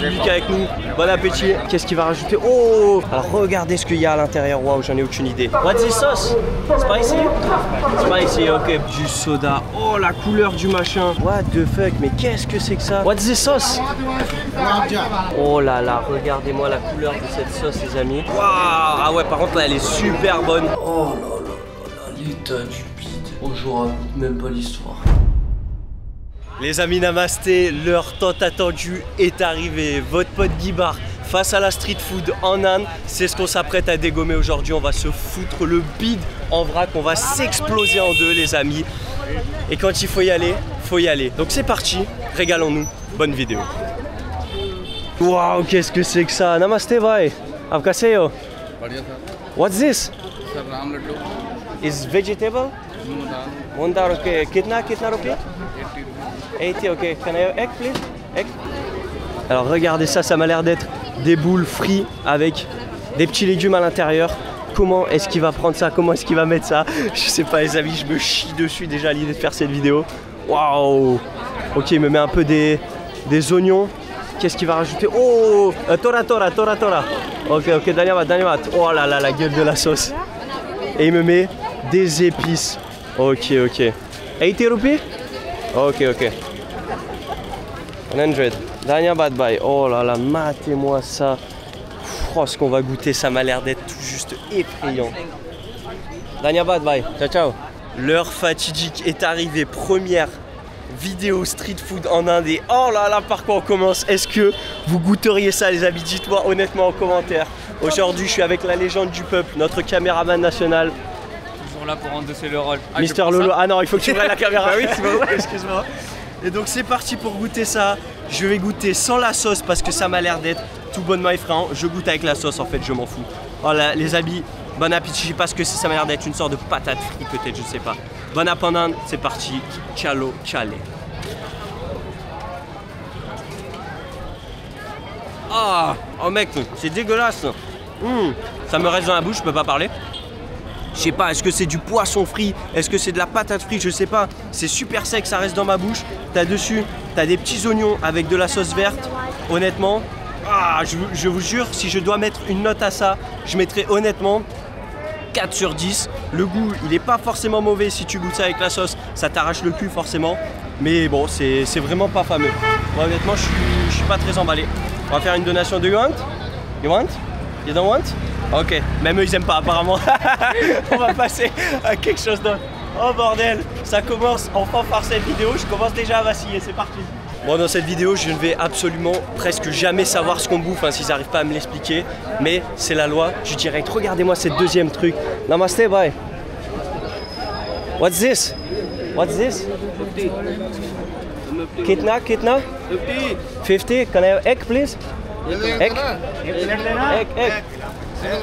public avec nous. Bon appétit. Qu'est-ce qu'il va rajouter? Oh! Alors regardez ce qu'il y a à l'intérieur. Waouh, j'en ai aucune idée. What's this sauce? Spicy? Spicy, ok. Du soda. Oh, la couleur du machin. What the fuck? Mais qu'est-ce que c'est que ça? What's this sauce? Oh là là, regardez-moi la couleur de cette sauce, les amis. Waouh! Ah ouais, par contre là, elle est super bonne. Oh là là là, l'état du bide. Oh, je vous raconte même pas l'histoire. Les amis, namasté, l'heure tant attendue est arrivée. Votre pote Guibar face à la street food en Inde, c'est ce qu'on s'apprête à dégommer aujourd'hui. On va se foutre le bide en vrac, on va s'exploser en deux, les amis. Et quand il faut y aller, faut y aller. Donc c'est parti, régalons-nous, bonne vidéo. Waouh, qu'est-ce que c'est que ça? Namasté, bhai. Aapka seyo? What's this? Is vegetable? Mondar, okay. Kitna rupiya? 80, ok. Can I have egg, please? Egg? Alors regardez ça, ça m'a l'air d'être des boules frites avec des petits légumes à l'intérieur. Comment est-ce qu'il va prendre ça? Comment est-ce qu'il va mettre ça? Je sais pas, les amis, je me chie dessus déjà à l'idée de faire cette vidéo. Waouh! Ok, il me met un peu des oignons. Qu'est-ce qu'il va rajouter? Oh! Tora. Ok, Danyavad. Oh là là, la gueule de la sauce. Et il me met des épices. Ok. 80 roupies? Ok. 100. Danyavad bhai. Oh là là, matez-moi ça. Oh, ce qu'on va goûter, ça m'a l'air d'être tout juste effrayant. Danyavad bhai. Ciao. L'heure fatidique est arrivée. Première vidéo street food en Inde. Et oh là là, par quoi on commence? Est-ce que vous goûteriez ça, les amis? Dites-moi honnêtement en commentaire. Aujourd'hui, je suis avec la légende du peuple, notre caméraman national. Toujours là pour endosser le rôle. Mister Lolo. Ah non, il faut que tu prennes la caméra. Bah oui, c'est vrai. Excuse-moi. Et donc c'est parti pour goûter ça. Je vais goûter sans la sauce parce que ça m'a l'air d'être tout bonnement effrayant. Je goûte avec la sauce, en fait, je m'en fous. Voilà, les amis, bon appétit. Je sais pas ce que c'est, ça m'a l'air d'être une sorte de patate frite peut-être, je sais pas. Bon appétit, c'est parti. Chalo chale. Ah, oh mec, c'est dégueulasse. Ça me reste dans la bouche, je peux pas parler. Je sais pas, est-ce que c'est du poisson frit? Est-ce que c'est de la patate frite? Je sais pas. C'est super sec, ça reste dans ma bouche. T'as dessus, t'as des petits oignons avec de la sauce verte. Honnêtement, je vous jure, si je dois mettre une note à ça, je mettrais honnêtement 4 sur 10. Le goût, il est pas forcément mauvais si tu goûtes ça avec la sauce. Ça t'arrache le cul forcément. Mais bon, c'est vraiment pas fameux. Bon, honnêtement, je suis pas très emballé. On va faire une donation. Do you want? You want? You don't want? Ok, même eux ils aiment pas apparemment. On va passer à quelque chose d'autre. Oh bordel, ça commence enfin par cette vidéo, je commence déjà à vaciller, c'est parti. Bon, dans cette vidéo, je ne vais absolument presque jamais savoir ce qu'on bouffe, hein, s'ils n'arrivent pas à me l'expliquer. Mais c'est la loi, je dirais, regardez-moi cette deuxième truc. Namaste, bye. What's this? What's this? 50. Kitna? 50. 50. Can I have egg, please? Egg? Egg.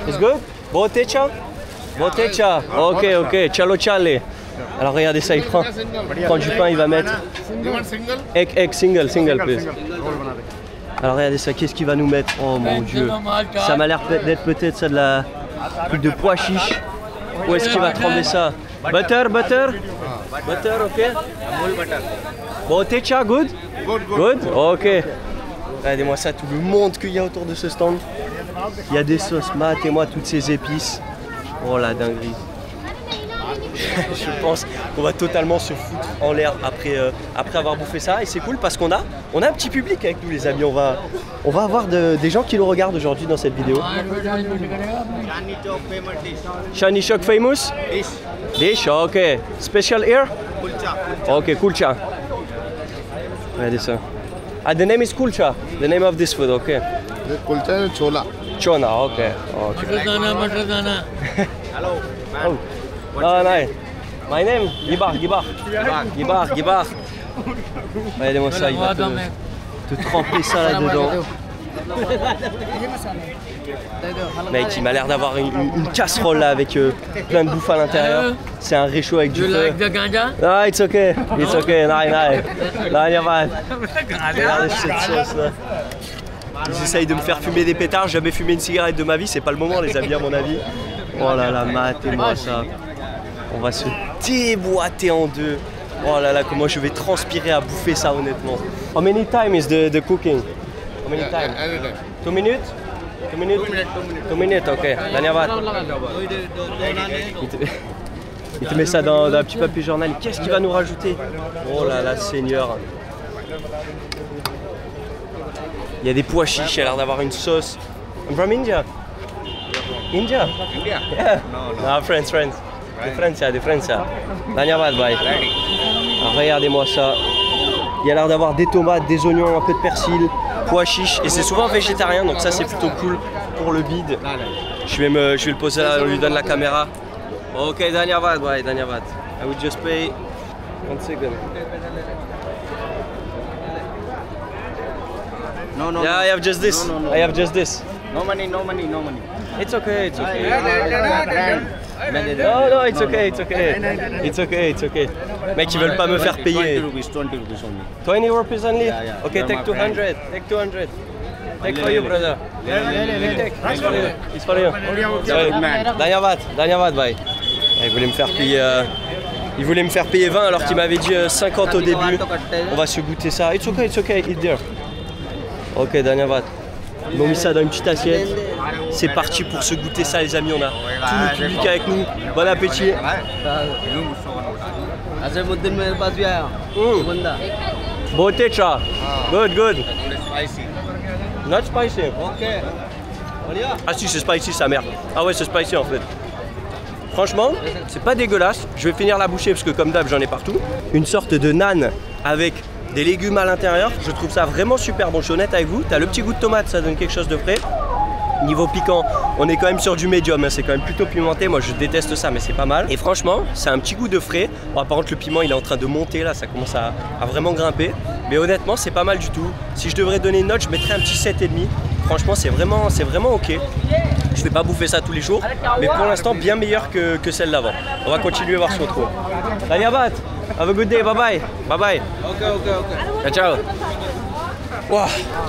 It's good? Botecha? Botecha. Ok. Chalo chale. Alors regardez ça, il prend du pain, il va mettre egg, single please. Alors regardez ça, qu'est-ce qu'il va nous mettre? Oh mon dieu. Ça m'a l'air d'être peut-être ça de la truc de pois chiche. Où est-ce qu'il va tremper ça? Butter, ok. Botecha, good? Good? Ok. Regardez-moi ça, tout le monde qu'il y a autour de ce stand. Il y a des sauces, matez-moi toutes ces épices. Oh la dinguerie. Je pense qu'on va totalement se foutre en l'air après avoir bouffé ça. Et c'est cool parce qu'on a un petit public avec nous, les amis. On va avoir des gens qui nous regardent aujourd'hui dans cette vidéo. Chandni Chowk famous dish, ok. Special here? Ok, kulcha. Regardez ça. Ah, the name is kulcha. The name of this food, ok. Kulcha chola. Chola, ok. Butter dana. Hello. Oh. No. My name, Gibar. Regardez-moi ça, il va te tremper ça là-dedans. Mec, il m'a l'air d'avoir une casserole là avec plein de bouffe à l'intérieur. C'est un réchaud avec du feu. Like the ganja? No, it's okay. Nice. Regardez cette sauce là. Ils essayent de me faire fumer des pétards. J'ai jamais fumé une cigarette de ma vie, c'est pas le moment, les amis, à mon avis. Oh là là, matez-moi ça. On va se déboîter en deux. Oh là là, comment je vais transpirer à bouffer ça, honnêtement. How many time is the cooking? How many time? Anytime. 2 minutes? 2 minutes? 2 minutes, 2 minutes. 2 minutes, ok. Dhanyavad. Il te met ça dans un petit papier journal. Qu'est-ce qu'il va nous rajouter? Oh là là, Seigneur. Il y a des pois chiches, il a l'air d'avoir une sauce. I'm from India. India? India? Yeah. No. No, friends. De Francia. Dhanyavad, bye. Alors, regardez-moi ça. Il y a l'air d'avoir des tomates, des oignons, un peu de persil, pois chiches. Et c'est souvent végétarien, donc ça c'est plutôt cool pour le bide. Je vais le poser là, on lui donne la caméra. Ok, Dhanyavad, bye, Dhanyavad. I will just pay 1 second. No. Yeah, I have just this. No. I have just this. No money. It's okay. Brand. No, it's okay. It's okay. Mec, ils veulent pas me faire payer. 20 rupees only. 20 rupees only? Yeah. Okay, You're take my 200. friend. Take 200. Take for you, brother. Take. It's for you. Sorry. Dhanyavad, bye. Il voulait me faire payer. Il voulait me faire payer 20 alors qu'il m'avait dit 50 au début. On va se goûter ça. It's okay. Eat there. Ok, Dhanyavad. Ils m'ont mis ça dans une petite assiette. C'est parti pour se goûter ça, les amis. On a tout le public avec nous. Bon appétit. Beauté cha. Good. Spicy. Not spicy. Okay. Ah si, c'est spicy sa mère. Ah ouais, c'est spicy en fait. Franchement, c'est pas dégueulasse. Je vais finir la bouchée parce que comme d'hab, j'en ai partout. Une sorte de naan avec des légumes à l'intérieur. Je trouve ça vraiment super bon. Je suis honnête avec vous. T'as le petit goût de tomate, ça donne quelque chose de frais. Niveau piquant, on est quand même sur du médium, hein. C'est quand même plutôt pimenté. Moi je déteste ça, mais c'est pas mal. Et franchement, c'est un petit goût de frais. Bon, par contre, le piment il est en train de monter là, ça commence à vraiment grimper. Mais honnêtement, c'est pas mal du tout. Si je devrais donner une note, je mettrais un petit 7,5. Franchement, c'est vraiment ok. Je vais pas bouffer ça tous les jours, mais pour l'instant, bien meilleur que celle d'avant. On va continuer voir ce qu'on trouve. Dhanyavad, have a good day, bye bye. Okay. Ciao. Wow.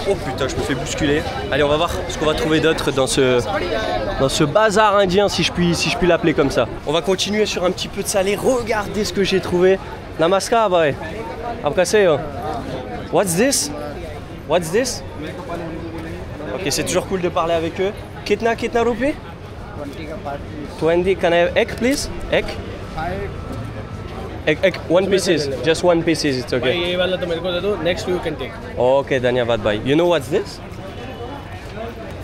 Oh putain, je me fais bousculer. Allez, on va voir ce qu'on va trouver d'autre dans ce bazar indien, si je puis l'appeler comme ça. On va continuer sur un petit peu de salé. Regardez ce que j'ai trouvé. Namaskar, bhai. Apkaseyo. What's this? Ok, c'est toujours cool de parler avec eux. Kitna rupee? 20. Can I have egg, please? Egg? Egg, 1 pieces. Just 1 pieces, it's okay. ये वाला तो मेरे को दे दो, next you can take. Okay, Dhanyavad, bhai. You know what's this?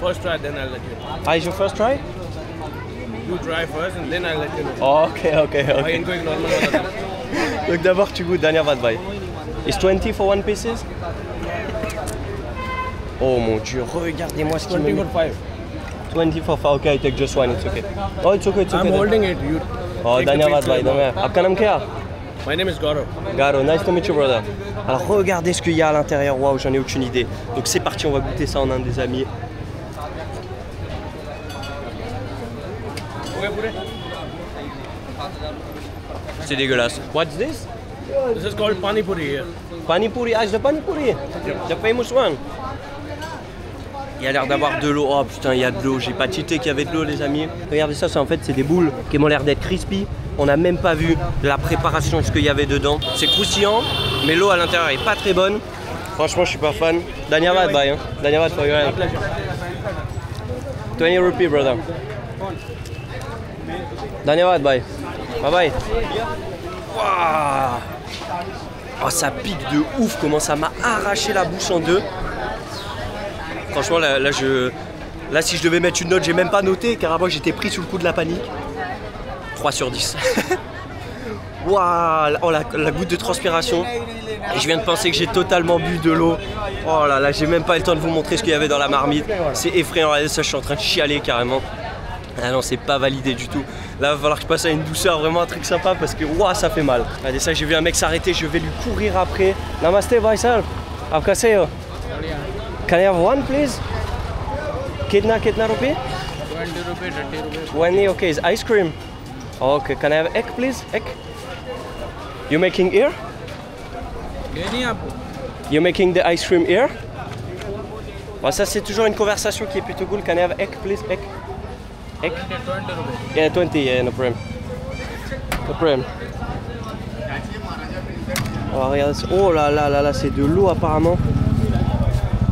First try, then I'll let you know. Ah, is your first try? You try first and then I'll let you know. Okay. भाई इनको एक normal वाला दो. Donc d'abord tu goûtes Dhanyavad, bhai. It's 20 for 1 pieces? Oh mon dieu, regardez-moi ce qu'il me 20 met. for 5. 20 for 5, okay, I take just 1, it's okay. Oh, it's okay. I'm holding it. You. Oh, take the Dhanyavad, picture. bhai. Dhanyavad. Aapka naam kya? My name is Gaurav. Garo, nice to meet you, brother. Alors regardez ce qu'il y a à l'intérieur, waouh, j'en ai aucune idée. Donc c'est parti, on va goûter ça en un des amis. C'est dégueulasse. What's this? This is called Pani Puri here. Pani Puri, ah, c'est the Pani Puri. The famous one. Il y a l'air d'avoir de l'eau. Oh putain, il y a de l'eau. J'ai pas tité qu'il y avait de l'eau, les amis. Regardez ça, en fait, c'est des boules qui m'ont l'air d'être crispy. On n'a même pas vu la préparation de ce qu'il y avait dedans. C'est croustillant, mais l'eau à l'intérieur est pas très bonne. Franchement, je suis pas fan. Dhanyavad, bye. Hein. Dhanyavad for your help. 20 rupees, brother. Dhanyavad, bye. Bye. Waouh. Oh, ça pique de ouf. Comment ça m'a arraché la bouche en deux. Franchement, là, si je devais mettre une note, j'ai même pas noté, car avant j'étais pris sous le coup de la panique. 3 sur 10. Waouh, oh, la goutte de transpiration. Et je viens de penser que j'ai totalement bu de l'eau. Oh là là, j'ai même pas eu le temps de vous montrer ce qu'il y avait dans la marmite. C'est effrayant, regardez ça, je suis en train de chialer carrément. Ah non, c'est pas validé du tout. Là, il va falloir que je passe à une douceur, vraiment un truc sympa, parce que waouh, ça fait mal. Regardez ça, j'ai vu un mec s'arrêter, je vais lui courir après. Namaste, Vaisal. Apkaseyo. Can I have one, please? Kitna rupee? 20 rupees, 30 rupees. 20, okay. Is ice cream? Okay. Can I have egg, please? Egg? You making here? You making the ice cream here? Bon, ça, c'est toujours une conversation qui est plutôt cool. Can I have egg, please? Egg? 20 rupees. Yeah, 20. Yeah, no problem. No problem. Oh, regarde ça. Oh là là là là, c'est de l'eau apparemment.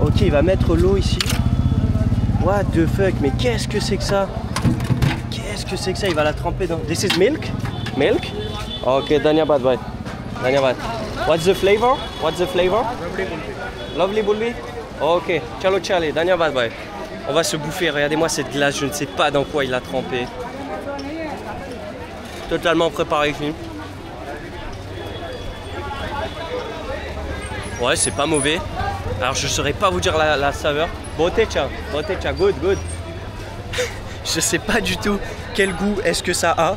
Ok, Ok, il va mettre l'eau ici. What the fuck, mais qu'est-ce que c'est que ça? Qu'est-ce que c'est que ça? Il va la tremper dans... This is milk? Milk? Ok, Dhanyabad, bye. Dhanyabad. What's the flavor? What's the flavor? Lovely bulbi? Ok, chalo chale, Dhanyabad, bye. On va se bouffer, regardez-moi cette glace, je ne sais pas dans quoi il l'a trempé. Totalement préparé ici. Ouais, c'est pas mauvais. Alors je saurais pas vous dire la saveur. Botecha, good, good. Je sais pas du tout quel goût est-ce que ça a.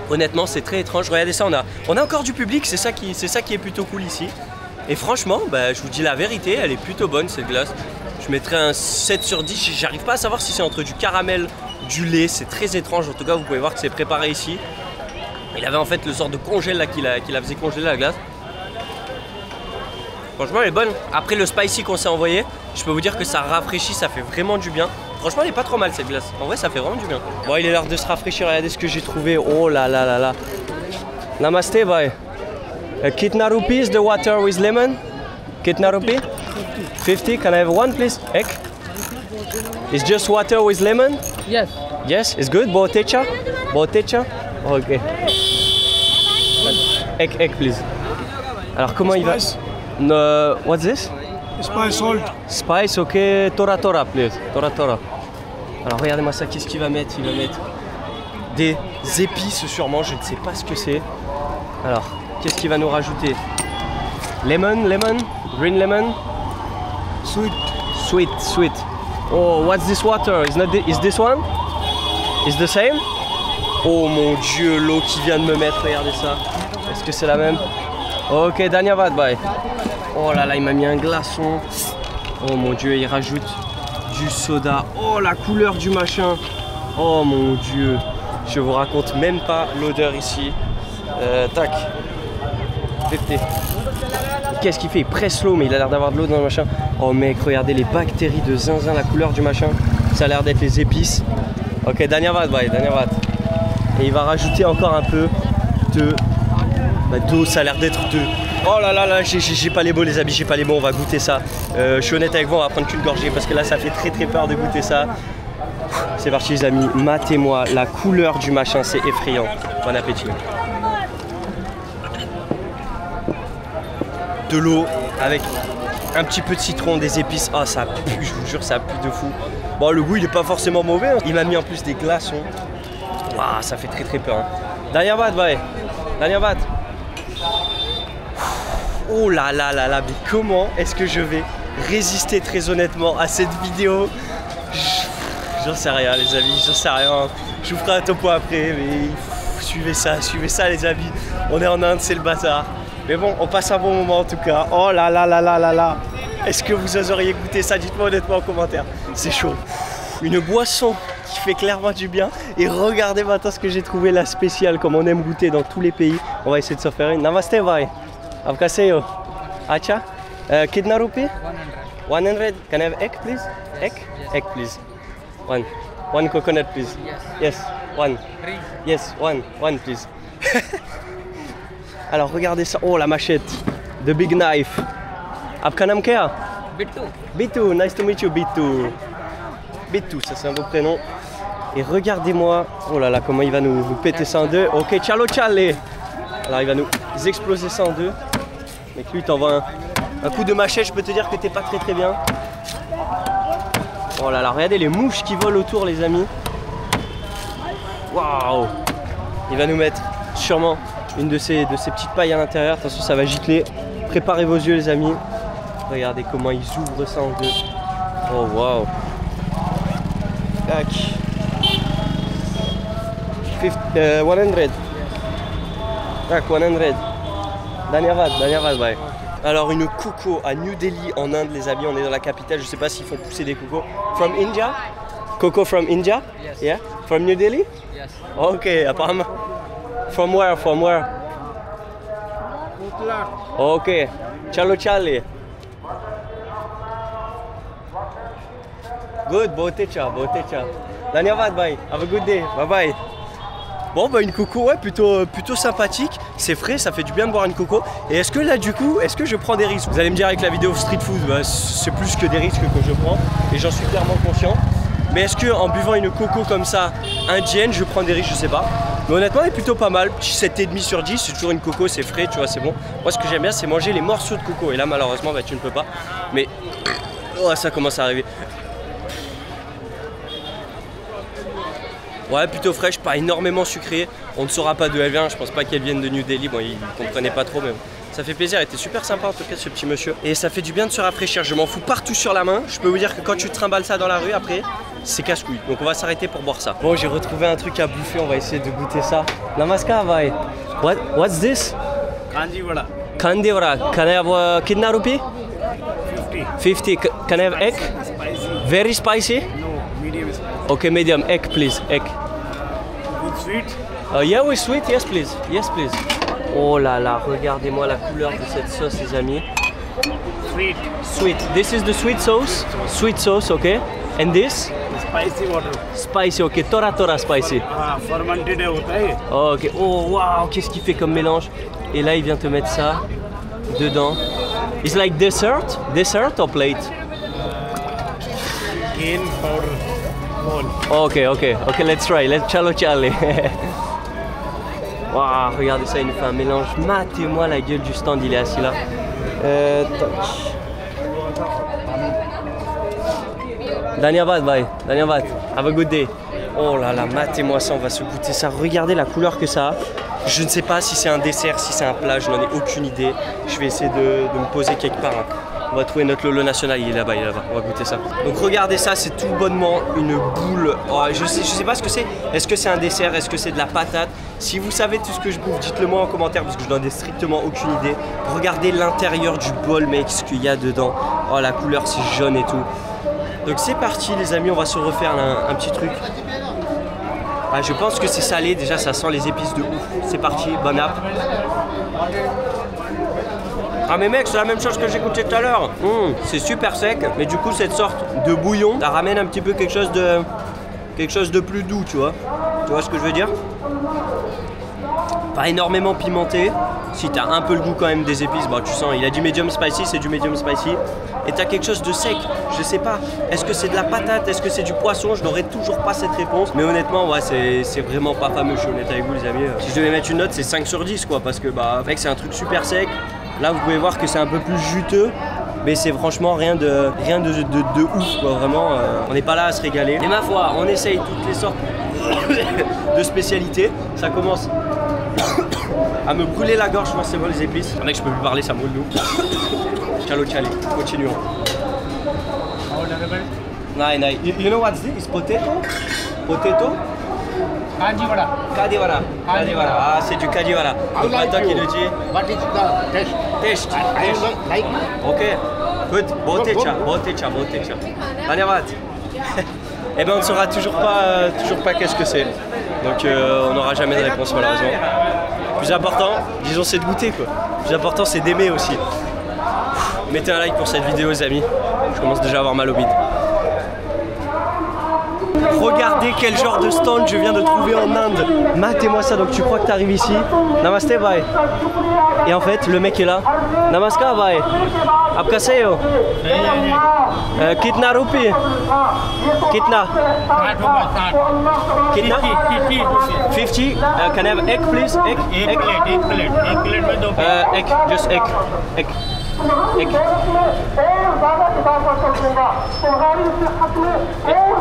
Honnêtement, c'est très étrange. Regardez ça, on a encore du public, c'est ça qui est plutôt cool ici. Et franchement, bah, je vous dis la vérité, elle est plutôt bonne cette glace. Je mettrais un 7 sur 10. J'arrive pas à savoir si c'est entre du caramel, du lait. C'est très étrange. En tout cas, vous pouvez voir que c'est préparé ici. Il avait en fait le sort de congèle là qui la faisait congeler la glace. Franchement, elle est bonne. Après le spicy qu'on s'est envoyé, je peux vous dire que ça rafraîchit, ça fait vraiment du bien. Franchement, elle est pas trop mal cette glace. En vrai, ça fait vraiment du bien. Bon, il est l'heure de se rafraîchir. Regardez ce que j'ai trouvé. Oh là là là là. Namaste, bye. Kitna rupees the water with lemon? Kitna rupee? 50. Can I have one, please? Egg? It's just water with lemon? Yes. Yes, it's good. Botecha? Botecha? Ok. Egg, please. Alors, comment il va? No, what's this? Spice salt. Spice, ok. Tora, please. Tora. Alors, regardez-moi ça. Qu'est-ce qu'il va mettre? Il va mettre des épices, sûrement. Je ne sais pas ce que c'est. Alors, qu'est-ce qu'il va nous rajouter? Lemon, green lemon. Sweet. Oh, what's this water? Is this one? Is the same? Oh mon dieu, l'eau qui vient de me mettre, regardez ça. Est-ce que c'est la même? Ok, Dhanyabad, bye. Oh là là, il m'a mis un glaçon. Oh mon dieu, il rajoute du soda. Oh, la couleur du machin. Oh mon dieu. Je vous raconte même pas l'odeur ici. Tac. 50. Qu'est-ce qu'il fait? Il presse l'eau, mais il a l'air d'avoir de l'eau dans le machin. Oh mec, regardez les bactéries de zinzin, la couleur du machin. Ça a l'air d'être les épices. Ok, Dhanyabad, bye, Dhanyabad. Et il va rajouter encore un peu d'eau, ça a l'air d'être de... Oh là là là, j'ai pas les mots les amis, j'ai pas les mots, on va goûter ça. Je suis honnête avec vous, on va prendre qu'une gorgée parce que là ça fait très peur de goûter ça. C'est parti les amis, matez-moi, la couleur du machin, c'est effrayant. Bon appétit. De l'eau avec un petit peu de citron, des épices. Ah, ça pue, je vous jure, ça pue de fou. Bon, le goût il est pas forcément mauvais, hein. Il m'a mis en plus des glaçons. Waouh, ça fait très peur, hein. Dhanyabad, bye. Dhanyabad. Oh là là là là, mais comment est-ce que je vais résister très honnêtement à cette vidéo? J'en sais rien les amis, j'en sais rien. Je vous ferai un topo après, mais suivez ça les amis. On est en Inde, c'est le bazar. Mais bon, on passe un bon moment en tout cas. Oh là là là là là là. Est-ce que vous oseriez goûter ça? Dites-moi honnêtement en commentaire. C'est chaud. Une boisson qui fait clairement du bien. Et regardez maintenant ce que j'ai trouvé la spéciale, comme on aime goûter dans tous les pays. On va essayer de s'en faire une. Namaste, bhai. Avkaseyo. Acha. Kitna rupee? 100. Can I have egg, please? Egg? Egg, please. One coconut, please. Yes. One. Yes, one, please. Alors regardez ça, oh la machette, the big knife. Apka naam kya? Bittu. Bittu, nice to meet you Bittu. Bittu, ça c'est un beau prénom. Et regardez-moi, oh là là, comment il va nous péter ça en deux. Ok, chalo chale. Alors il va nous exploser ça en deux. Mec, lui t'envoie un coup de machette, je peux te dire que t'es pas très bien. Oh là là, regardez les mouches qui volent autour les amis. Waouh. Il va nous mettre sûrement une de ces petites pailles à l'intérieur. Attention, ça va gicler. Préparez vos yeux les amis. Regardez comment ils ouvrent ça en deux. Oh waouh. Tac. 100. Tac, 100. Dhanyabad, bye. Alors une coco à New Delhi en Inde les amis. On est dans la capitale. Je sais pas s'ils font pousser des cocos. From India? Coco from India? Yes. Yeah? From New Delhi? Yes. Ok, apparemment. From where? Ok, chalo chale. Good, botecha. Dhanyabad, bye. Have a good day. Bye bye. Bon bah une coco ouais plutôt sympathique, c'est frais, ça fait du bien de boire une coco. Et est-ce que là du coup, est-ce que je prends des risques? Vous allez me dire avec la vidéo street food, bah, c'est plus que des risques que je prends et j'en suis clairement conscient. Mais est-ce que en buvant une coco comme ça, indienne, je prends des risques? Je sais pas. Mais honnêtement elle est plutôt pas mal, petit 7,5 sur 10, c'est toujours une coco, c'est frais, tu vois, c'est bon. Moi ce que j'aime bien c'est manger les morceaux de coco et là malheureusement bah, tu ne peux pas. Mais oh, ça commence à arriver. Ouais, plutôt fraîche, pas énormément sucrée. On ne saura pas d'où elle vient, je pense pas qu'elle vienne de New Delhi. Bon, ils comprenaient pas trop, mais ça fait plaisir. Elle était super sympa en tout cas, ce petit monsieur. Et ça fait du bien de se rafraîchir. Je m'en fous partout sur la main. Je peux vous dire que quand tu trimbales ça dans la rue, après, c'est casse-couille. Donc on va s'arrêter pour boire ça. Bon, j'ai retrouvé un truc à bouffer. On va essayer de goûter ça. Namaskar, bhai. What's this? Kanji vada. Kandi vada. Can I have kitna rupee? 50. 50. Can I have egg? Spicy? Very spicy? No, medium spicy. Okay, medium. Egg, please. Egg. With sweet? Yeah, oui, sweet, yes please, yes please. Oh là là, regardez-moi la couleur de cette sauce les amis. Sweet. Sweet, this is the sweet sauce, okay. And this? Spicy water. Spicy, okay, tora spicy. Fermented hota hai. Ok, oh waouh, qu'est-ce qu'il fait comme mélange. Et là il vient te mettre ça dedans. It's like dessert or plate? Cane powder bowl. Ok, let's try, ciao Charlie. Waouh, regardez ça, il nous fait un mélange. Matez-moi la gueule du stand, il est assis là. Dhanyavad, bye. Dhanyavad. Have a good day. Oh là là, matez-moi ça, on va se goûter ça. Regardez la couleur que ça a. Je ne sais pas si c'est un dessert, si c'est un plat, je n'en ai aucune idée. Je vais essayer de me poser quelque part. On va trouver notre Lolo national, il est là-bas, on va goûter ça. Donc regardez ça, c'est tout bonnement une boule. Oh, je sais pas ce que c'est. Est-ce que c'est un dessert? Est-ce que c'est de la patate? Si vous savez tout ce que je bouffe, dites-le moi en commentaire parce que je n'en ai strictement aucune idée. Regardez l'intérieur du bol, mec, ce qu'il y a dedans. Oh, la couleur, c'est jaune et tout. Donc c'est parti les amis, on va se refaire un petit truc. Ah, je pense que c'est salé, déjà ça sent les épices de ouf. C'est parti, bon app. Ah mais mec, c'est la même chose que j'ai goûté tout à l'heure. C'est super sec, mais du coup cette sorte de bouillon, ça ramène un petit peu quelque chose de plus doux, tu vois. Tu vois ce que je veux dire? Pas énormément pimenté. Si t'as un peu le goût quand même des épices, bah tu sens, il a dit medium spicy, c'est du medium spicy. Et t'as quelque chose de sec, je sais pas. Est-ce que c'est de la patate, est-ce que c'est du poisson? Je n'aurai toujours pas cette réponse. Mais honnêtement, ouais, c'est vraiment pas fameux, je suis honnête avec vous les amis. Si je devais mettre une note, c'est 5 sur 10 quoi, parce que bah mec, c'est un truc super sec. Là vous pouvez voir que c'est un peu plus juteux, mais c'est franchement rien de ouf quoi, vraiment on n'est pas là à se régaler. Et ma foi, on essaye toutes les sortes de spécialités. Ça commence à me brûler la gorge forcément les épices. Mec, je peux plus parler, ça brûle nous. Ciao, continuons. Nice. You know what's this? Potato? Kanji vada. Kadivara. Ah, c'est du kadivara. Donc maintenant qu'il le dit. What is the taste? Taste. I don't like. Ok. Good. Botecha. Dhanyavad. Eh ben on ne saura toujours pas qu'est-ce que c'est. Donc on n'aura jamais de réponse malheureusement. Plus important, disons, c'est de goûter quoi. Plus important, c'est d'aimer aussi. Mettez un like pour cette vidéo les amis. Je commence déjà à avoir mal au bide. Regardez quel genre de stand je viens de trouver en Inde. Matez-moi ça, donc tu crois que tu arrives ici. Namaste bhai. Et en fait le mec est là. Namaskar bhai. Apka sayo. Kitna rupee? Kitna? 50. Can I have egg please? Egg plate. Egg, just egg.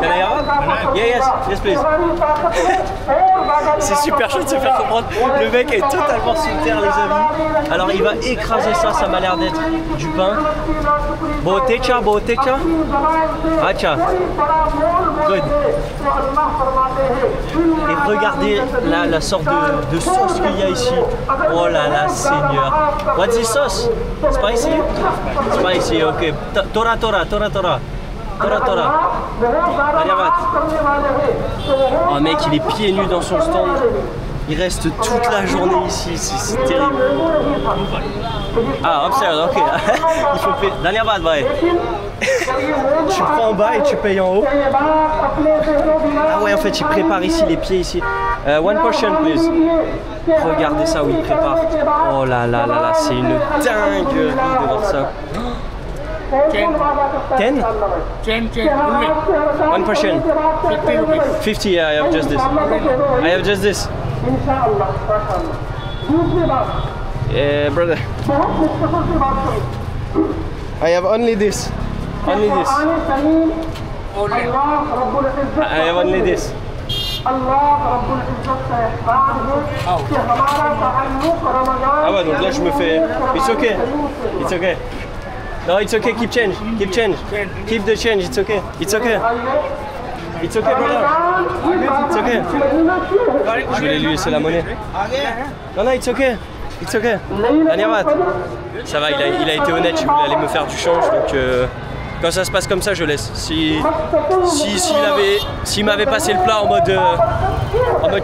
Can I have? Yes please. C'est super chaud de se faire comprendre. Le mec est totalement sous terre les amis. Alors il va écraser ça m'a l'air d'être du pain. Botecha. Acha. Good. Et regardez là la sorte de sauce qu'il y a ici. Oh là là Seigneur. What's this sauce? Spicy? Spicy, ok. Tora. Oh mec, il est pieds nus dans son stand. Il reste toute la journée ici, c'est terrible. Ah, upstairs, ok. Il faut payer. Dhanyavad, bhai. Tu prends en bas et tu payes en haut. Ah ouais, en fait, il prépare ici les pieds ici. One portion, please. Regardez ça où il prépare. Oh là là là là, c'est une dinguerie de voir ça. 10? One portion. 50, yeah, I have just this. I have just this. Yeah, brother. I have only this. Only this. I have only this. Ah ouais, donc là je me fais... It's okay. It's okay. No, it's okay, keep change. Keep change. Keep the change, it's okay. It's okay. It's okay, brother. It's okay. Je vais lui laisser la monnaie. Non, non, it's okay. It's okay. Daniavat. Ça va, il a été honnête, il voulait aller me faire du change, donc quand ça se passe comme ça, je laisse. S'il m'avait passé le plat en mode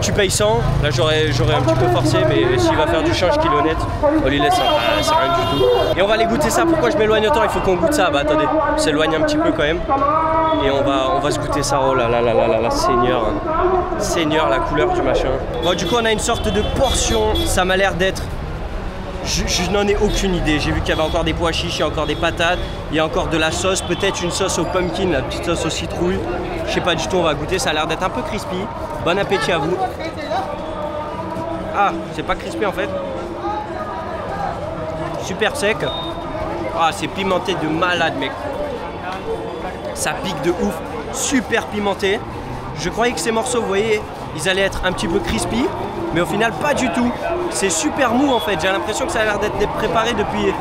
tu payes 100, là j'aurais un petit peu forcé, mais s'il va faire du change qu'il est honnête, on lui laisse, c'est rien du tout. Et on va aller goûter ça. Pourquoi je m'éloigne autant? Il faut qu'on goûte ça. Bah attendez, on s'éloigne un petit peu quand même. Et on va se goûter ça. Oh là là là là là là, Seigneur. Seigneur, la couleur du machin. Bon, du coup on a une sorte de portion, ça m'a l'air d'être... Je n'en ai aucune idée. J'ai vu qu'il y avait encore des pois chiches, il y a encore des patates, il y a encore de la sauce, peut-être une sauce au pumpkin, la petite sauce aux citrouilles. Je sais pas du tout, on va goûter, ça a l'air d'être un peu crispy. Bon appétit à vous. Ah, c'est pas crispy en fait. Super sec. Ah, c'est pimenté de malade, mec. Ça pique de ouf. Super pimenté. Je croyais que ces morceaux, vous voyez, ils allaient être un petit peu crispy, mais au final pas du tout. C'est super mou en fait, j'ai l'impression que ça a l'air d'être préparé depuis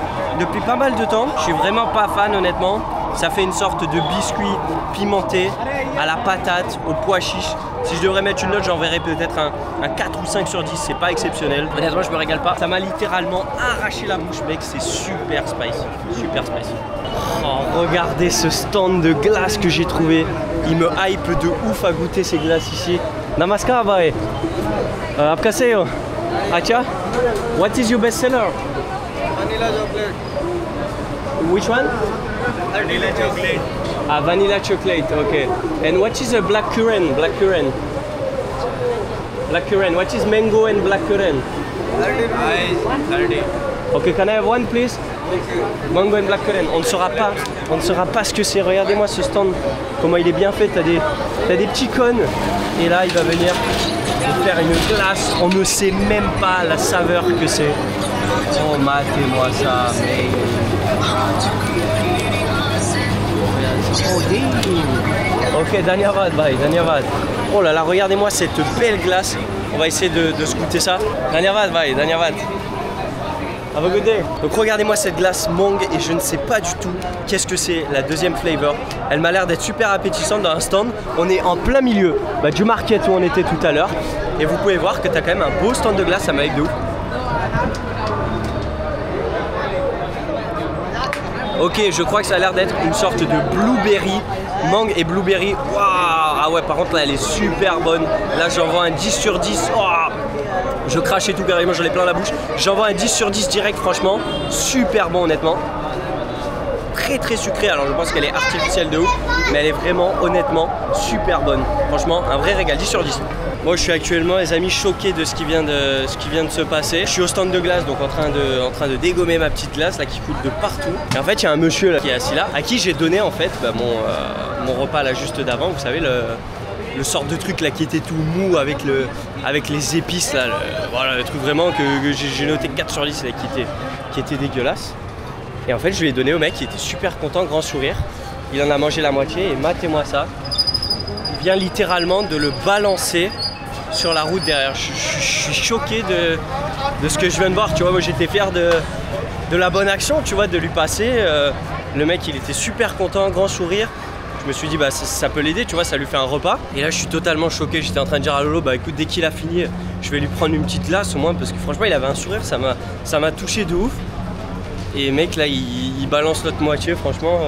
pas mal de temps. Je suis vraiment pas fan honnêtement. Ça fait une sorte de biscuit pimenté à la patate, au pois chiche. Si je devrais mettre une note, j'en verrais peut-être un 4 ou 5 sur 10, c'est pas exceptionnel. Honnêtement, je me régale pas. Ça m'a littéralement arraché la bouche, mec, c'est super spicy. Super spicy. Oh, regardez ce stand de glace que j'ai trouvé. Il me hype de ouf à goûter ces glaces ici. Namaskar, bhai. Apkaseyo. Acha, what is your best seller? Vanilla chocolate. Which one? Vanilla chocolate. Ah, vanilla chocolate, okay. And what is a black currant? Black currant. Black currant. What is mango and black currant? 30 30. Okay, can I have one, please? Mango and black currant. On ne saura pas ce que c'est. Regardez-moi ce stand, comment il est bien fait. T'as des petits cônes. Et là, il va venir faire une glace. On ne sait même pas la saveur que c'est. Oh, matez-moi ça, mec. Ok, Daniavad, bye, Daniavad. Oh là là, regardez-moi cette belle glace. On va essayer de se goûter ça. Daniavad, bye, Daniavad. Have a good day. Donc regardez-moi cette glace mangue et je ne sais pas du tout qu'est-ce que c'est la deuxième flavor. Elle m'a l'air d'être super appétissante dans un stand. On est en plein milieu du market où on était tout à l'heure. Et vous pouvez voir que tu as quand même un beau stand de glace, ça m'a aidé de ouf. Ok, je crois que ça a l'air d'être une sorte de blueberry, mangue et blueberry. Waouh! Ah ouais, par contre là elle est super bonne. Là j'envoie un 10 sur 10. Oh, je crache et tout carrément, j'en ai plein la bouche. J'envoie un 10 sur 10 direct, franchement. Super bon honnêtement. Très très sucrée, alors je pense qu'elle est artificielle de ouf. Mais elle est vraiment honnêtement super bonne. Franchement, un vrai régal, 10 sur 10. Moi je suis actuellement les amis choqué de ce qui vient de se passer. Je suis au stand de glace donc en train de dégommer ma petite glace là qui coule de partout. Et en fait il y a un monsieur là qui est assis là à qui j'ai donné en fait mon repas là juste d'avant. Vous savez le sort de truc là qui était tout mou avec les épices là. Voilà le truc vraiment que j'ai noté 4 sur 10 là, qui était dégueulasse. Et en fait je lui ai donné au mec qui était super content, grand sourire. Il en a mangé la moitié et matez-moi ça. Il vient littéralement de le balancer sur la route derrière. Je suis choqué de ce que je viens de voir. Tu vois, moi j'étais fier de la bonne action, tu vois, de lui passer. Le mec il était super content, grand sourire. Je me suis dit bah ça peut l'aider, tu vois, ça lui fait un repas. Et là je suis totalement choqué. J'étais en train de dire à Lolo, bah écoute, dès qu'il a fini, je vais lui prendre une petite glace au moins parce que franchement il avait un sourire, ça m'a touché de ouf. Et mec là il balance l'autre moitié, franchement.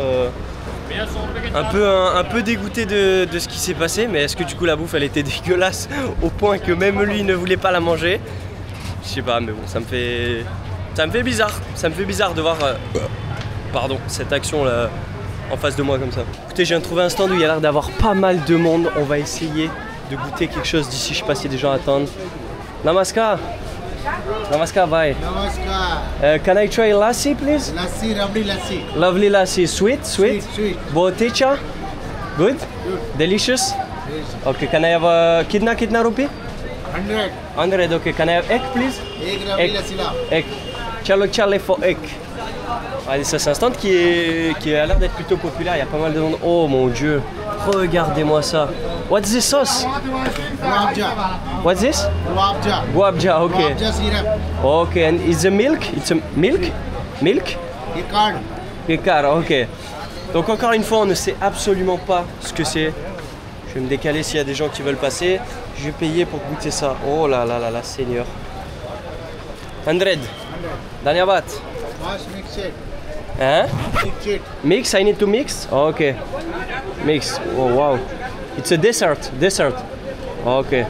Un peu dégoûté de ce qui s'est passé, mais est-ce que du coup la bouffe elle était dégueulasse au point que même lui ne voulait pas la manger? Je sais pas, mais bon, ça me fait bizarre. Ça me fait bizarre de voir cette action là. en face de moi comme ça. Écoutez, je viens de trouver un stand où il y a l'air d'avoir pas mal de monde. On va essayer de goûter quelque chose d'ici. Je sais pas si des gens attendent. Namaskar. Namaskar, bye. Namaskar. Can I try lassi, please? Lassi, rabdi lassi. Lovely lassi. Sweet, sweet. Sweet. Botecha? Good? Delicious? Okay, can I have kitna rupee? 100. 100, okay. Can I have egg, please? Egg rabdi lassi la. Egg. Chalo chale for egg. Allez, ça c'est un stand qui a l'air d'être plutôt populaire, il y a pas mal de monde. Oh mon dieu, regardez-moi ça. What's this sauce? Guabja. What's this? Guabja. Guabja, okay. Guabja syrup. Okay, and is the milk? It's a milk? Milk? Icard. Picard, ok. Donc encore une fois, on ne sait absolument pas ce que c'est. Je vais me décaler s'il y a des gens qui veulent passer. Je vais payer pour goûter ça. Oh là là là là, Seigneur. 100. Daniabat. Wash mix it. Hein? Mix it. Mix, I need to mix? Oh, ok. Mix. Oh wow. It's a dessert. Dessert. Oh, ok.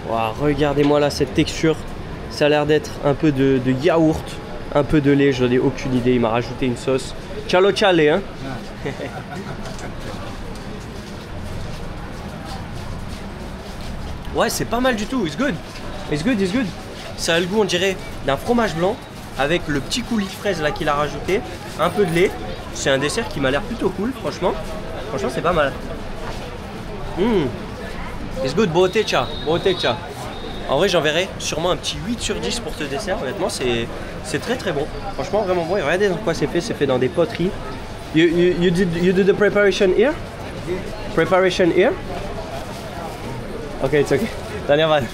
Wow, regardez-moi là cette texture. Ça a l'air d'être un peu de yaourt, un peu de lait. Je n'en ai aucune idée. Il m'a rajouté une sauce. Chalo chale, hein? Ouais, c'est pas mal du tout. It's good. It's good, it's good. Ça a le goût, on dirait, d'un fromage blanc avec le petit coulis de fraise là qu'il a rajouté, un peu de lait. C'est un dessert qui m'a l'air plutôt cool, franchement. Franchement, c'est pas mal. It's good, botecha. Botecha. En vrai, j'enverrai sûrement un petit 8 sur 10 pour ce dessert. Honnêtement, c'est très très bon. Franchement, vraiment bon. Et regardez dans quoi c'est fait dans des poteries. You did the preparation here? Preparation here? Ok, it's okay. Dernière vanne.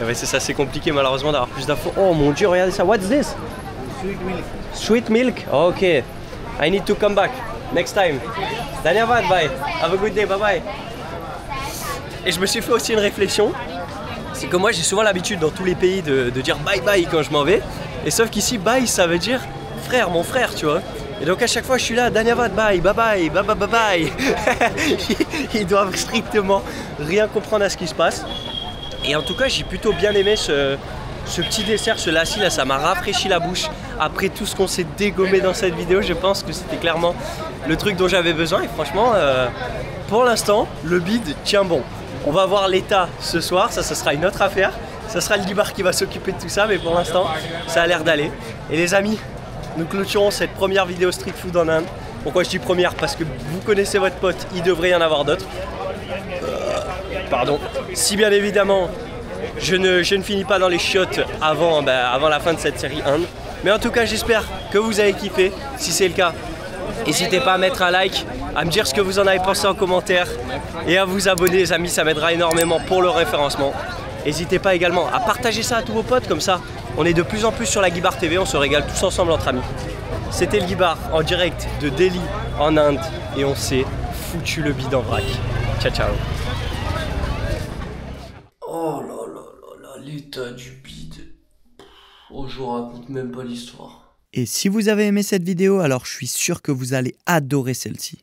Et ouais, c'est ça, c'est compliqué malheureusement d'avoir plus d'infos. Oh mon dieu, regardez ça. What's this? Sweet milk. Sweet milk? Ok. I need to come back. Next time. Dernière vanne, bye. Have a good day, bye bye. Et je me suis fait aussi une réflexion. C'est que moi j'ai souvent l'habitude dans tous les pays de dire bye bye quand je m'en vais. Et sauf qu'ici, bye ça veut dire frère, mon frère, tu vois. Et donc à chaque fois je suis là, Danyavad, bye, bye bye, bye bye bye bye. Ils doivent strictement rien comprendre à ce qui se passe. Et en tout cas j'ai plutôt bien aimé ce petit dessert, ce lassi là, ça m'a rafraîchi la bouche. Après tout ce qu'on s'est dégommé dans cette vidéo, je pense que c'était clairement le truc dont j'avais besoin. Et franchement, pour l'instant, le bide tient bon. On va voir l'état ce soir, ça sera une autre affaire. Ça sera le Libar qui va s'occuper de tout ça, mais pour l'instant, ça a l'air d'aller. Et les amis, nous clôturons cette première vidéo street food en Inde. Pourquoi je dis première? Parce que vous connaissez votre pote, il devrait y en avoir d'autres. Pardon. Si bien évidemment, je ne finis pas dans les chiottes avant la fin de cette série Inde. Mais en tout cas, j'espère que vous avez kiffé. Si c'est le cas, n'hésitez pas à mettre un like, à me dire ce que vous en avez pensé en commentaire et à vous abonner les amis, ça m'aidera énormément pour le référencement. N'hésitez pas également à partager ça à tous vos potes, comme ça on est de plus en plus sur la Guibar TV, on se régale tous ensemble entre amis. C'était le Guibar en direct de Delhi en Inde et on s'est foutu le bide en vrac. Ciao ciao. Oh là là là là, l'état du bide. Oh, je vous raconte même pas l'histoire. Et si vous avez aimé cette vidéo, alors je suis sûr que vous allez adorer celle-ci.